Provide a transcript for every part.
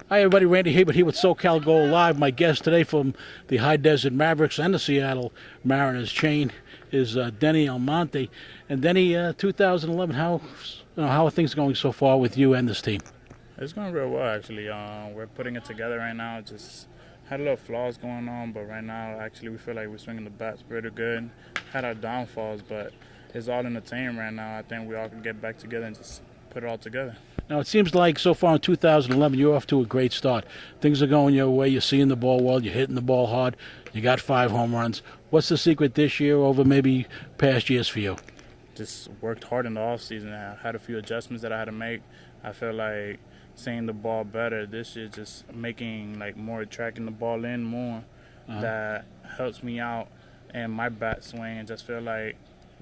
Hi, everybody. Randy Hebert here with SoCal Go Live. My guest today from the High Desert Mavericks and the Seattle Mariners chain is Denny Almonte. And Denny, 2011, how are things going so far with you and this team? It's going real well, actually. We're putting it together right now. Just had a little flaws going on, but right now, actually, we feel like we're swinging the bats pretty good. Had our downfalls, but it's all in the team right now. I think we all can get back together and just put it all together. Now, it seems like so far in 2011, you're off to a great start. Things are going your way. You're seeing the ball well. You're hitting the ball hard. You got 5 home runs. What's the secret this year over maybe past years for you? Just worked hard in the offseason. I had a few adjustments that I had to make. I feel like seeing the ball better this year, just making more, tracking the ball in more. That helps me out and my bat swing, and just feel like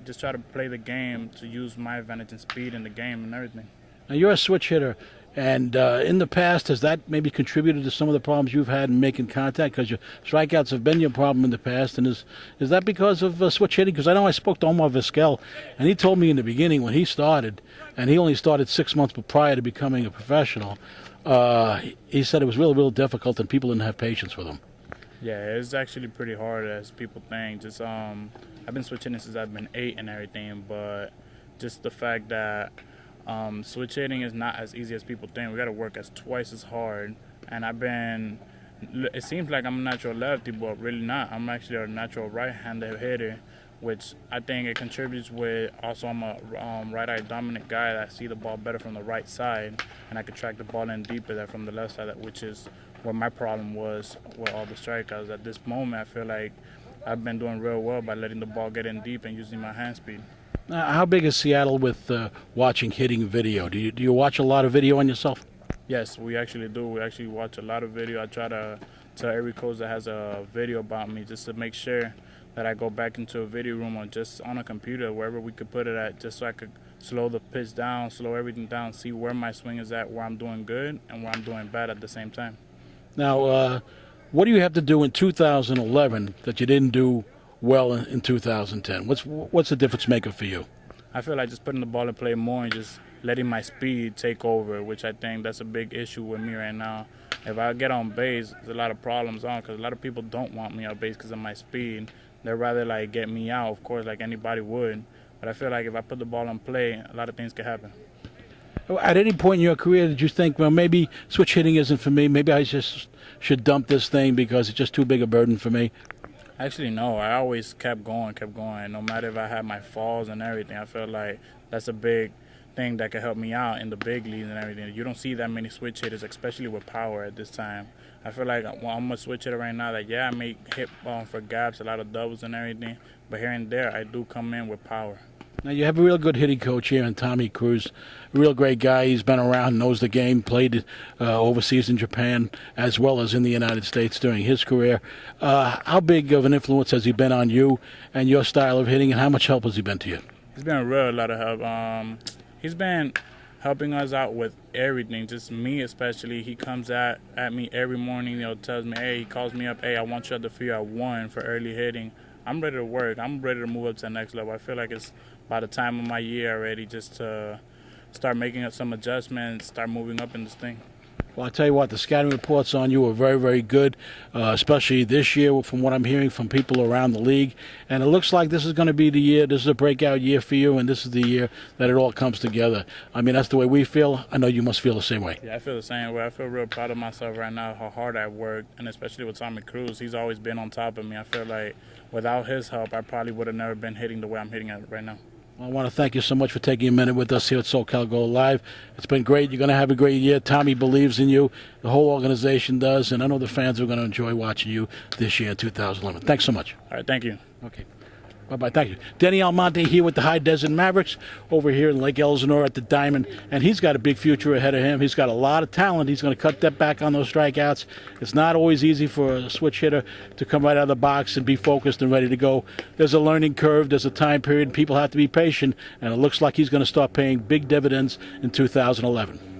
just try to play the game to use my advantage and speed in the game and everything. Now, you're a switch hitter, and in the past, has that maybe contributed to some of the problems you've had in making contact? Because your strikeouts have been your problem in the past, and is that because of switch hitting? Because I know I spoke to Omar Vizquel, and he told me in the beginning when he started, and he only started 6 months prior to becoming a professional, he said it was real difficult, and people didn't have patience with him. Yeah, it's actually pretty hard as people think. Just I've been switch hitting since I've been 8 and everything, but just the fact that switch hitting is not as easy as people think. We got to work twice as hard. And it seems like I'm a natural lefty, but really not. I'm actually a natural right-handed hitter, which I think it contributes with. Also, I'm a right-eye dominant guy that see the ball better from the right side, and I could track the ball in deeper than from the left side, which is what my problem was with all the strikeouts. At this moment, I feel like I've been doing real well by letting the ball get in deep and using my hand speed. How big is Seattle with watching hitting video? Do you watch a lot of video on yourself? Yes, we actually do. We actually watch a lot of video. I try to tell every coach that has a video about me just to make sure that I go back into a video room or just on a computer, wherever we could put it at, just so I could slow the pitch down, slow everything down, see where my swing is at, where I'm doing good and where I'm doing bad at the same time. Now, what do you have to do in 2011 that you didn't do well in 2010? What's the difference maker for you? I feel like just putting the ball in play more and just letting my speed take over, which I think that's a big issue with me right now. If I get on base, there's a lot of problems because a lot of people don't want me on base because of my speed. They'd rather get me out, of course, like anybody would. But I feel like if I put the ball in play, a lot of things can happen. At any point in your career, did you think, well, maybe switch hitting isn't for me? Maybe I just should dump this thing because it's just too big a burden for me? Actually, no. I always kept going. No matter if I had my falls and everything, I felt like that's a big thing that could help me out in the big leagues and everything. You don't see that many switch hitters, especially with power at this time. I feel like I'm a switch hitter right now that, I may hit for gaps, a lot of doubles and everything, but here and there I do come in with power. Now, you have a real good hitting coach here in Tommy Cruz, a real great guy. He's been around, knows the game, played overseas in Japan as well as in the United States during his career. How big of an influence has he been on you and your style of hitting, and how much help has he been to you? He's been a lot of help. He's been helping us out with everything, just me especially. He comes at me every morning, tells me, hey, he calls me up, hey, I want you at the field at 1 for early hitting. I'm ready to work. I'm ready to move up to the next level. I feel like it's by the time of my year already just to start making some adjustments, start moving up in this thing. Well, I'll tell you what, the scouting reports on you are very good, especially this year from what I'm hearing from people around the league. And it looks like this is going to be the year, this is a breakout year for you, and this is the year that it all comes together. I mean, that's the way we feel. I know you must feel the same way. Yeah, I feel the same way. I feel real proud of myself right now, how hard I've worked, and especially with Tommy Cruz. He's always been on top of me. I feel like without his help, I probably would have never been hitting the way I'm hitting it right now. I want to thank you so much for taking a minute with us here at SoCal Go Live. It's been great. You're going to have a great year. Tommy believes in you. The whole organization does, and I know the fans are going to enjoy watching you this year in 2011. Thanks so much. All right, thank you. Okay. Bye-bye. Thank you. Denny Almonte here with the High Desert Mavericks over here in Lake Elsinore at the Diamond, and he's got a big future ahead of him. He's got a lot of talent. He's going to cut that back on those strikeouts. It's not always easy for a switch hitter to come right out of the box and be focused and ready to go. There's a learning curve. There's a time period. People have to be patient, and it looks like he's going to start paying big dividends in 2011.